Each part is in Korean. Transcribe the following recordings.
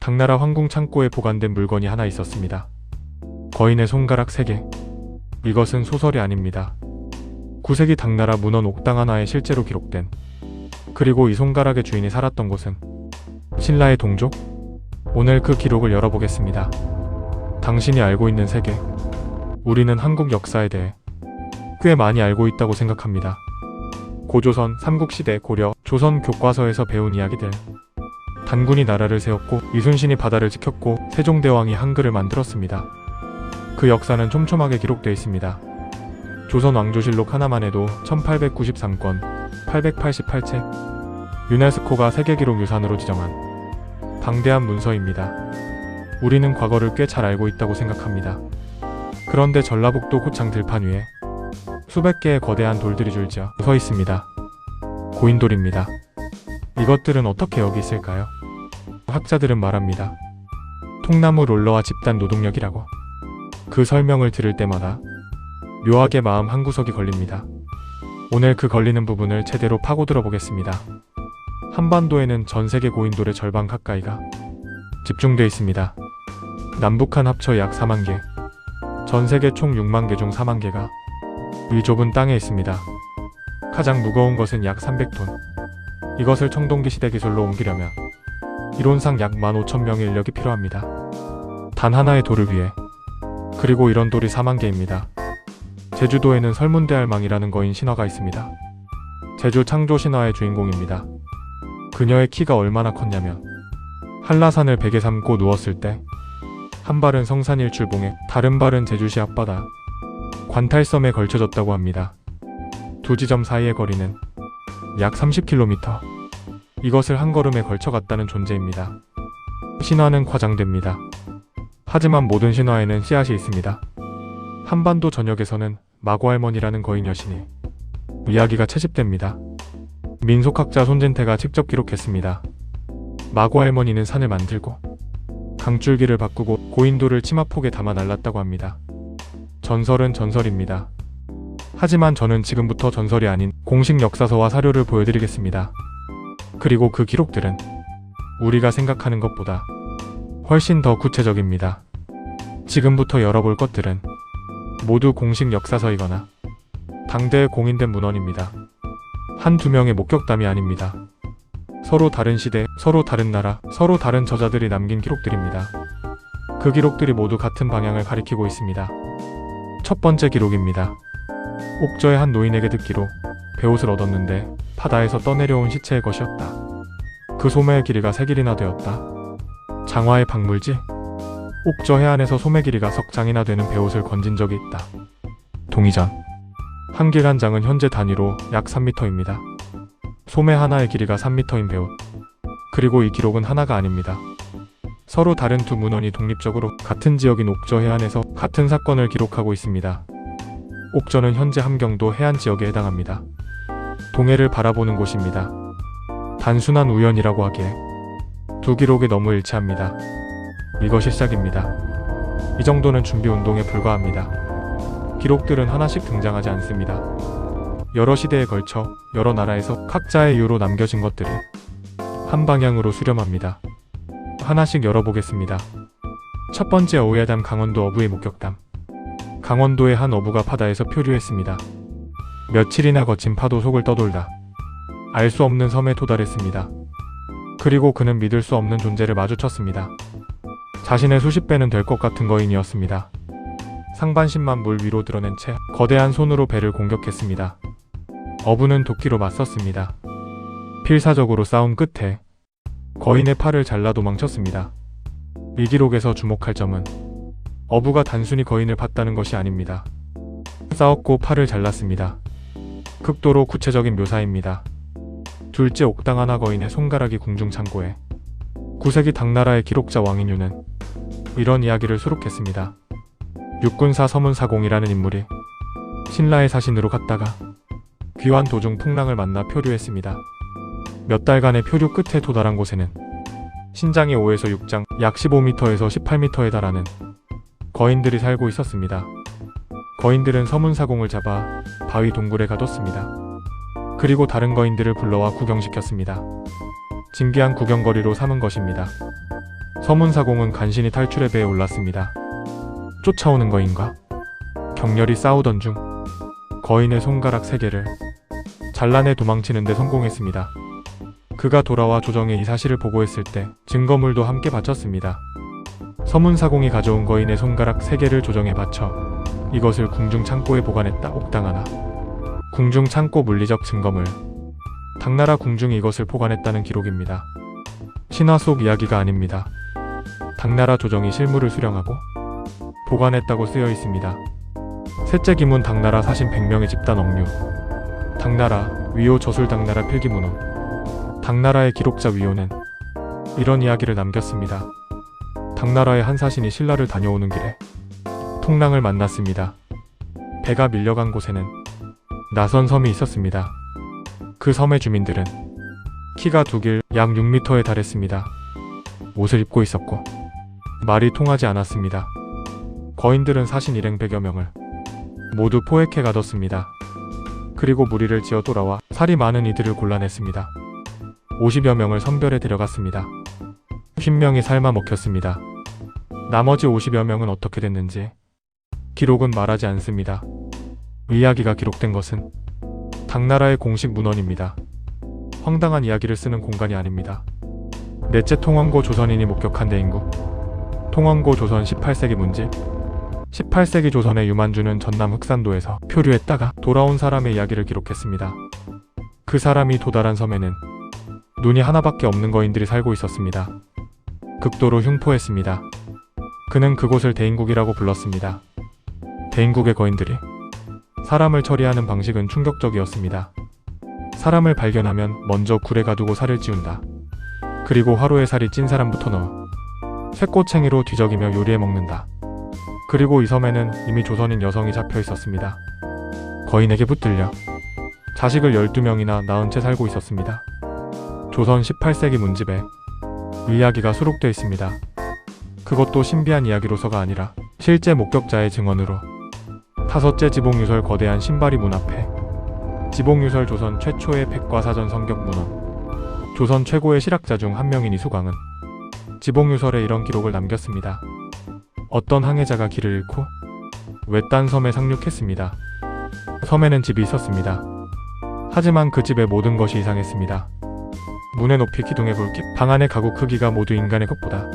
당나라 황궁 창고에 보관된 물건이 하나 있었습니다. 거인의 손가락 3개. 이것은 소설이 아닙니다. 9세기 당나라 문헌 옥당 하나에 실제로 기록된, 그리고 이 손가락의 주인이 살았던 곳은 신라의 동족? 오늘 그 기록을 열어보겠습니다. 당신이 알고 있는 세계. 우리는 한국 역사에 대해 꽤 많이 알고 있다고 생각합니다. 고조선, 삼국시대, 고려, 조선 교과서에서 배운 이야기들. 단군이 나라를 세웠고 이순신이 바다를 지켰고 세종대왕이 한글을 만들었습니다. 그 역사는 촘촘하게 기록되어 있습니다. 조선 왕조실록 하나만 해도 1893권, 888책, 유네스코가 세계기록 유산으로 지정한 방대한 문서입니다. 우리는 과거를 꽤 잘 알고 있다고 생각합니다. 그런데 전라북도 고창 들판 위에 수백 개의 거대한 돌들이 줄지어 서 있습니다. 고인돌입니다. 이것들은 어떻게 여기 있을까요? 학자들은 말합니다. 통나무 롤러와 집단 노동력이라고. 그 설명을 들을 때마다 묘하게 마음 한구석이 걸립니다. 오늘 그 걸리는 부분을 제대로 파고들어 보겠습니다. 한반도에는 전세계 고인돌의 절반 가까이가 집중되어 있습니다. 남북한 합쳐 약 4만 개, 전세계 총 6만 개 중 4만 개가 이 좁은 땅에 있습니다. 가장 무거운 것은 약 300톤. 이것을 청동기 시대 기술로 옮기려면 이론상 약 15,000명의 인력이 필요합니다. 단 하나의 돌을 위해. 그리고 이런 돌이 4만 개입니다. 제주도에는 설문대할망이라는 거인 신화가 있습니다. 제주 창조 신화의 주인공입니다. 그녀의 키가 얼마나 컸냐면 한라산을 베개 삼고 누웠을 때 한 발은 성산 일출봉에 다른 발은 제주시 앞바다 관탈섬에 걸쳐졌다고 합니다. 두 지점 사이의 거리는 약 30km. 이것을 한 걸음에 걸쳐 갔다는 존재입니다. 신화는 과장됩니다. 하지만 모든 신화에는 씨앗이 있습니다. 한반도 전역에서는 마고할머니라는 거인 여신이 이야기가 채집됩니다. 민속학자 손진태가 직접 기록했습니다. 마고할머니는 산을 만들고 강줄기를 바꾸고 고인돌을 치마폭에 담아 날랐다고 합니다. 전설은 전설입니다. 하지만 저는 지금부터 전설이 아닌 공식 역사서와 사료를 보여드리겠습니다. 그리고 그 기록들은 우리가 생각하는 것보다 훨씬 더 구체적입니다. 지금부터 열어볼 것들은 모두 공식 역사서이거나 당대에 공인된 문헌입니다. 한두 명의 목격담이 아닙니다. 서로 다른 시대, 서로 다른 나라, 서로 다른 저자들이 남긴 기록들입니다. 그 기록들이 모두 같은 방향을 가리키고 있습니다. 첫 번째 기록입니다. 옥저의 한 노인에게 듣기로 배옷을 얻었는데 바다에서 떠내려온 시체의 것이었다. 그 소매의 길이가 3길이나 되었다. 장화의 박물지? 옥저 해안에서 소매 길이가 석장이나 되는 배옷을 건진 적이 있다. 동의전. 한 길 한 장은 현재 단위로 약 3m입니다. 소매 하나의 길이가 3m인 배옷. 그리고 이 기록은 하나가 아닙니다. 서로 다른 두 문헌이 독립적으로 같은 지역인 옥저 해안에서 같은 사건을 기록하고 있습니다. 옥저는 현재 함경도 해안 지역에 해당합니다. 동해를 바라보는 곳입니다. 단순한 우연이라고 하기에 두 기록이 너무 일치합니다. 이것이 시작입니다. 이 정도는 준비운동에 불과합니다. 기록들은 하나씩 등장하지 않습니다. 여러 시대에 걸쳐 여러 나라에서 각자의 이유로 남겨진 것들이 한 방향으로 수렴합니다. 하나씩 열어보겠습니다. 첫 번째 어우야담 강원도 어부의 목격담. 강원도의 한 어부가 바다에서 표류했습니다. 며칠이나 거친 파도 속을 떠돌다 알 수 없는 섬에 도달했습니다. 그리고 그는 믿을 수 없는 존재를 마주쳤습니다. 자신의 수십 배는 될 것 같은 거인이었습니다. 상반신만 물 위로 드러낸 채 거대한 손으로 배를 공격했습니다. 어부는 도끼로 맞섰습니다. 필사적으로 싸운 끝에 거인의 팔을 잘라 도망쳤습니다. 이 기록에서 주목할 점은 어부가 단순히 거인을 봤다는 것이 아닙니다. 싸웠고 팔을 잘랐습니다. 극도로 구체적인 묘사입니다. 둘째 옥당 하나 거인의 손가락이 궁중창고에 9세기 당나라의 기록자 왕인유는 이런 이야기를 수록했습니다. 육군사 서문사공이라는 인물이 신라의 사신으로 갔다가 귀환 도중 풍랑을 만나 표류했습니다. 몇 달간의 표류 끝에 도달한 곳에는 신장이 5에서 6장, 약 15m에서 18m에 달하는 거인들이 살고 있었습니다. 거인들은 서문사공을 잡아 바위 동굴에 가뒀습니다. 그리고 다른 거인들을 불러와 구경시켰습니다. 진귀한 구경거리로 삼은 것입니다. 서문사공은 간신히 탈출의 배에 올랐습니다. 쫓아오는 거인가? 격렬히 싸우던 중 거인의 손가락 3개를 잘라내 도망치는 데 성공했습니다. 그가 돌아와 조정에 이 사실을 보고했을 때 증거물도 함께 바쳤습니다. 서문사공이 가져온 거인의 손가락 3개를 조정에 바쳐 이것을 궁중 창고에 보관했다. 옥당 하나. 궁중 창고 물리적 증거물. 당나라 궁중이 이것을 보관했다는 기록입니다. 신화 속 이야기가 아닙니다. 당나라 조정이 실물을 수령하고 보관했다고 쓰여 있습니다. 셋째 기문 당나라 사신 100명의 집단 억류. 당나라 위호 저술 당나라 필기문헌. 당나라의 기록자 위호는 이런 이야기를 남겼습니다. 당나라의 한 사신이 신라를 다녀오는 길에 통랑을 만났습니다. 배가 밀려간 곳에는 낯선 섬이 있었습니다. 그 섬의 주민들은 키가 두길 약 6m에 달했습니다. 옷을 입고 있었고 말이 통하지 않았습니다. 거인들은 사신 일행 100여 명을 모두 포획해 가뒀습니다. 그리고 무리를 지어 돌아와 살이 많은 이들을 골라냈습니다. 50여 명을 선별해 데려갔습니다. 50명이 삶아 먹혔습니다. 나머지 50여 명은 어떻게 됐는지 기록은 말하지 않습니다. 이야기가 기록된 것은 당나라의 공식 문헌입니다. 황당한 이야기를 쓰는 공간이 아닙니다. 넷째 통원고 조선인이 목격한 대인국. 통원고 조선 18세기 문지. 18세기 조선의 유만주는 전남 흑산도에서 표류했다가 돌아온 사람의 이야기를 기록했습니다. 그 사람이 도달한 섬에는 눈이 하나밖에 없는 거인들이 살고 있었습니다. 극도로 흉포했습니다. 그는 그곳을 대인국이라고 불렀습니다. 대인국의 거인들이 사람을 처리하는 방식은 충격적이었습니다. 사람을 발견하면 먼저 굴에 가두고 살을 찌운다. 그리고 화로에 살이 찐 사람부터 넣어 쇠꼬챙이로 뒤적이며 요리해 먹는다. 그리고 이 섬에는 이미 조선인 여성이 잡혀 있었습니다. 거인에게 붙들려 자식을 12명이나 낳은 채 살고 있었습니다. 조선 18세기 문집에 이 이야기가 수록되어 있습니다. 그것도 신비한 이야기로서가 아니라 실제 목격자의 증언으로. 5째 지봉유설 거대한 신발이 문 앞에. 지봉유설 조선 최초의 백과사전 성격 문헌. 조선 최고의 실학자 중 한 명인 이수광은 지봉유설에 이런 기록을 남겼습니다. 어떤 항해자가 길을 잃고 외딴 섬에 상륙했습니다. 섬에는 집이 있었습니다. 하지만 그 집의 모든 것이 이상했습니다. 문의 높이, 기둥의 굵기, 방 안의 가구 크기가 모두 인간의 것보다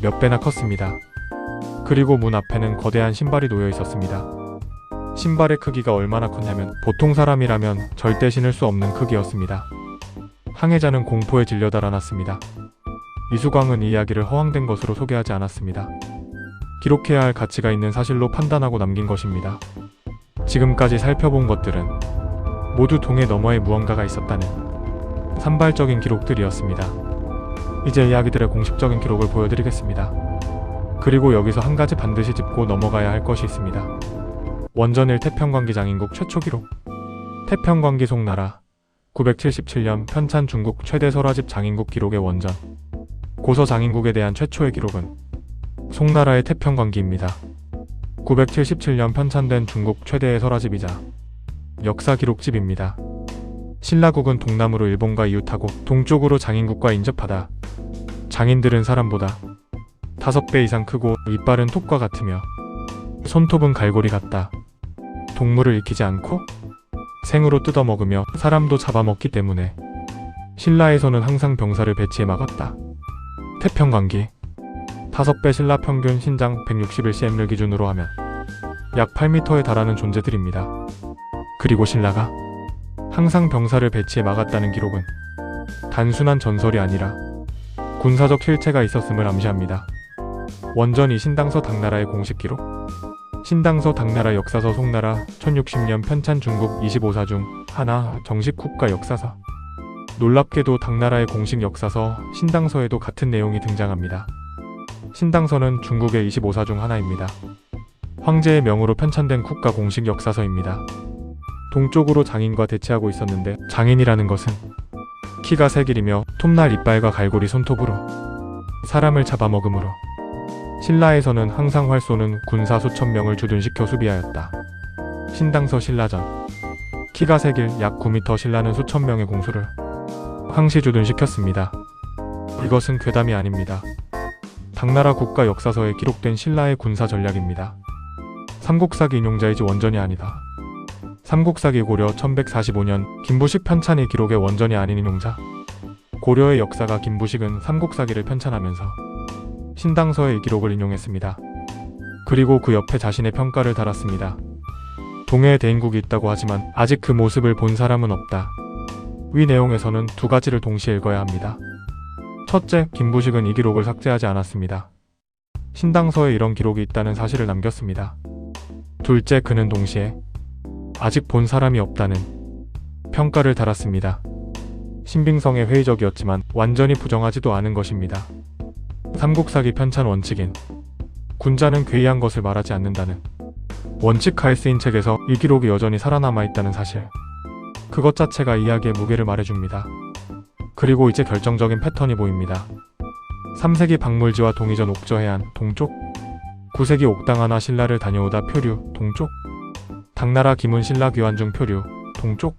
몇 배나 컸습니다. 그리고 문 앞에는 거대한 신발이 놓여 있었습니다. 신발의 크기가 얼마나 컸냐면 보통 사람이라면 절대 신을 수 없는 크기였습니다. 항해자는 공포에 질려 달아났습니다. 이수광은 이 이야기를 허황된 것으로 소개하지 않았습니다. 기록해야 할 가치가 있는 사실로 판단하고 남긴 것입니다. 지금까지 살펴본 것들은 모두 동해 너머에 무언가가 있었다는 산발적인 기록들이었습니다. 이제 이야기들의 공식적인 기록을 보여드리겠습니다. 그리고 여기서 한 가지 반드시 짚고 넘어가야 할 것이 있습니다. 원전일 태평관기 장인국 최초 기록. 태평관기 송나라 977년 편찬 중국 최대 설화집 장인국 기록의 원전. 고서 장인국에 대한 최초의 기록은 송나라의 태평관기입니다. 977년 편찬된 중국 최대의 설화집이자 역사 기록집입니다. 신라국은 동남으로 일본과 이웃하고 동쪽으로 장인국과 인접하다. 장인들은 사람보다 5배 이상 크고 이빨은 톱과 같으며 손톱은 갈고리 같다. 동물을 익히지 않고 생으로 뜯어먹으며 사람도 잡아먹기 때문에 신라에서는 항상 병사를 배치해 막았다. 태평관기 5배 신라 평균 신장 161cm를 기준으로 하면 약 8m에 달하는 존재들입니다. 그리고 신라가 항상 병사를 배치해 막았다는 기록은 단순한 전설이 아니라 군사적 실체가 있었음을 암시합니다. 원전 이 신당서 당나라의 공식 기록. 신당서 당나라 역사서 송나라 1060년 편찬 중국 25사 중 하나 정식 국가 역사서. 놀랍게도 당나라의 공식 역사서 신당서에도 같은 내용이 등장합니다. 신당서는 중국의 25사 중 하나입니다. 황제의 명으로 편찬된 국가 공식 역사서입니다. 동쪽으로 장인과 대치하고 있었는데 장인이라는 것은 키가 3길이며 톱날 이빨과 갈고리 손톱으로 사람을 잡아먹으므로 신라에서는 항상 활 쏘는 군사 수천 명을 주둔시켜 수비하였다. 신당서 신라전. 키가 3길 약 9m 신라는 수천 명의 공수를 항시 주둔시켰습니다. 이것은 괴담이 아닙니다. 당나라 국가 역사서에 기록된 신라의 군사 전략입니다. 삼국사기 인용자이지 원전이 아니다. 삼국사기 고려 1145년 김부식 편찬이 기록의 원전이 아닌 인용자. 고려의 역사가 김부식은 삼국사기를 편찬하면서 신당서의 이 기록을 인용했습니다. 그리고 그 옆에 자신의 평가를 달았습니다. 동해에 대인국이 있다고 하지만 아직 그 모습을 본 사람은 없다. 위 내용에서는 두 가지를 동시에 읽어야 합니다. 첫째, 김부식은 이 기록을 삭제하지 않았습니다. 신당서에 이런 기록이 있다는 사실을 남겼습니다. 둘째, 그는 동시에 아직 본 사람이 없다는 평가를 달았습니다. 신빙성에 회의적이었지만 완전히 부정하지도 않은 것입니다. 삼국사기 편찬 원칙인 군자는 괴이한 것을 말하지 않는다는 원칙하에 쓰인 책에서 이 기록이 여전히 살아남아 있다는 사실. 그것 자체가 이야기의 무게를 말해줍니다. 그리고 이제 결정적인 패턴이 보입니다. 3세기 박물지와 동의전 옥저해안 동쪽, 9세기 옥당하나 신라를 다녀오다 표류 동쪽, 당나라 기문 신라 귀환중 표류 동쪽,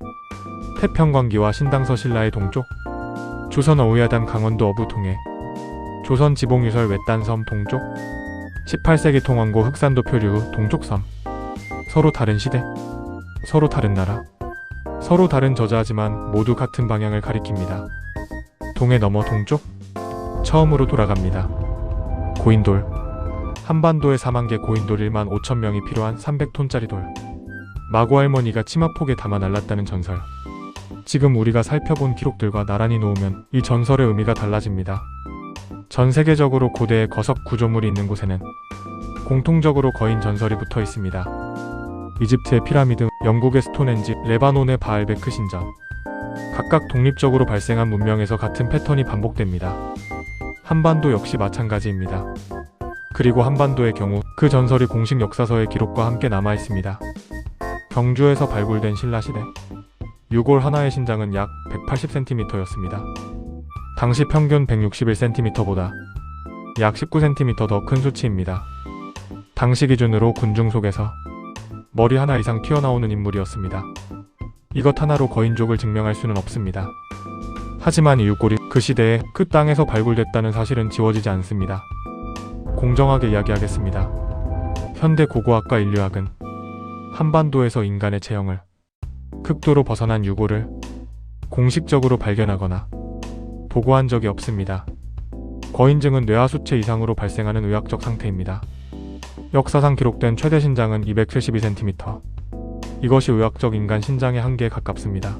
태평관기와 신당서 신라의 동쪽, 조선 어우야담 강원도 어부 통해, 조선 지봉유설 외딴섬 동쪽, 18세기 통원고 흑산도 표류 후 동쪽섬. 서로 다른 시대, 서로 다른 나라, 서로 다른 저자지만 모두 같은 방향을 가리킵니다. 동해 넘어 동쪽, 처음으로 돌아갑니다. 고인돌, 한반도에 4만 개 고인돌 1만 5천 명이 필요한 300톤짜리 돌. 마고 할머니가 치마폭에 담아 날랐다는 전설. 지금 우리가 살펴본 기록들과 나란히 놓으면 이 전설의 의미가 달라집니다. 전 세계적으로 고대의 거석 구조물이 있는 곳에는 공통적으로 거인 전설이 붙어 있습니다. 이집트의 피라미드, 영국의 스톤헨지, 레바논의 바알베크 신전. 각각 독립적으로 발생한 문명에서 같은 패턴이 반복됩니다. 한반도 역시 마찬가지입니다. 그리고 한반도의 경우 그 전설이 공식 역사서의 기록과 함께 남아 있습니다. 경주에서 발굴된 신라시대. 유골 하나의 신장은 약 180cm였습니다. 당시 평균 161cm보다 약 19cm 더 큰 수치입니다. 당시 기준으로 군중 속에서 머리 하나 이상 튀어나오는 인물이었습니다. 이것 하나로 거인족을 증명할 수는 없습니다. 하지만 이 유골이 그 시대에 그 땅에서 발굴됐다는 사실은 지워지지 않습니다. 공정하게 이야기하겠습니다. 현대 고고학과 인류학은 한반도에서 인간의 체형을 극도로 벗어난 유골을 공식적으로 발견하거나 보고한 적이 없습니다. 거인증은 뇌하수체 이상으로 발생하는 의학적 상태입니다. 역사상 기록된 최대 신장은 272cm. 이것이 의학적 인간 신장의 한계에 가깝습니다.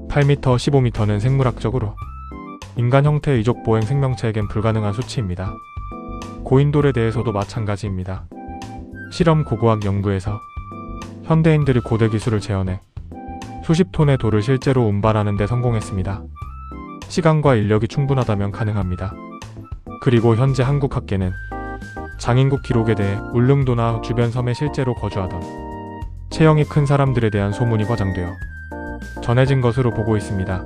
8m, 15m는 생물학적으로 인간 형태의 이족 보행 생명체에겐 불가능한 수치입니다. 고인돌에 대해서도 마찬가지입니다. 실험 고고학 연구에서 현대인들이 고대 기술을 재현해 수십 톤의 돌을 실제로 운반하는 데 성공했습니다. 시간과 인력이 충분하다면 가능합니다. 그리고 현재 한국 학계는 장인국 기록에 대해 울릉도나 주변 섬에 실제로 거주하던 체형이 큰 사람들에 대한 소문이 과장되어 전해진 것으로 보고 있습니다.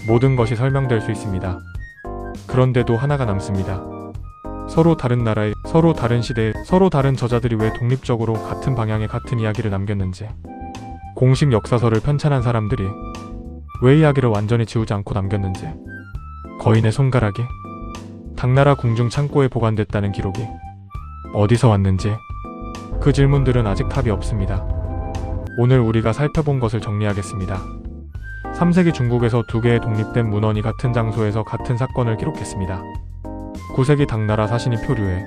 모든 것이 설명될 수 있습니다. 그런데도 하나가 남습니다. 서로 다른 나라의, 서로 다른 시대의, 서로 다른 저자들이 왜 독립적으로 같은 방향의 같은 이야기를 남겼는지, 공식 역사서를 편찬한 사람들이 왜 이야기를 완전히 지우지 않고 남겼는지, 거인의 손가락이 당나라 궁중 창고에 보관됐다는 기록이 어디서 왔는지, 그 질문들은 아직 답이 없습니다. 오늘 우리가 살펴본 것을 정리하겠습니다. 3세기 중국에서 두 개의 독립된 문헌이 같은 장소에서 같은 사건을 기록했습니다. 9세기 당나라 사신이 표류해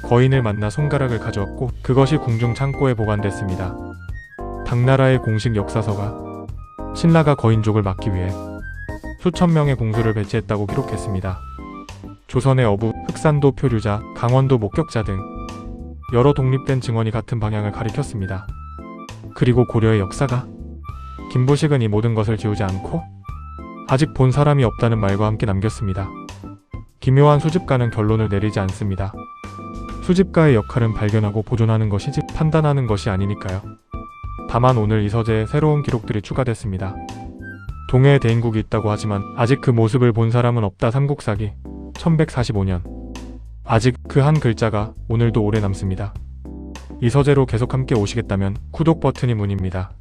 거인을 만나 손가락을 가져왔고 그것이 궁중 창고에 보관됐습니다. 당나라의 공식 역사서가 신라가 거인족을 막기 위해 수천 명의 공수를 배치했다고 기록했습니다. 조선의 어부, 흑산도 표류자, 강원도 목격자 등 여러 독립된 증언이 같은 방향을 가리켰습니다. 그리고 고려의 역사가 김부식은 이 모든 것을 지우지 않고 아직 본 사람이 없다는 말과 함께 남겼습니다. 기묘한 수집가는 결론을 내리지 않습니다. 수집가의 역할은 발견하고 보존하는 것이지 판단하는 것이 아니니까요. 다만 오늘 이 서재에 새로운 기록들이 추가됐습니다. 동해에 대인국이 있다고 하지만 아직 그 모습을 본 사람은 없다. 삼국사기 1145년. 아직 그 한 글자가 오늘도 오래 남습니다. 이 서재로 계속 함께 오시겠다면 구독 버튼이 문입니다.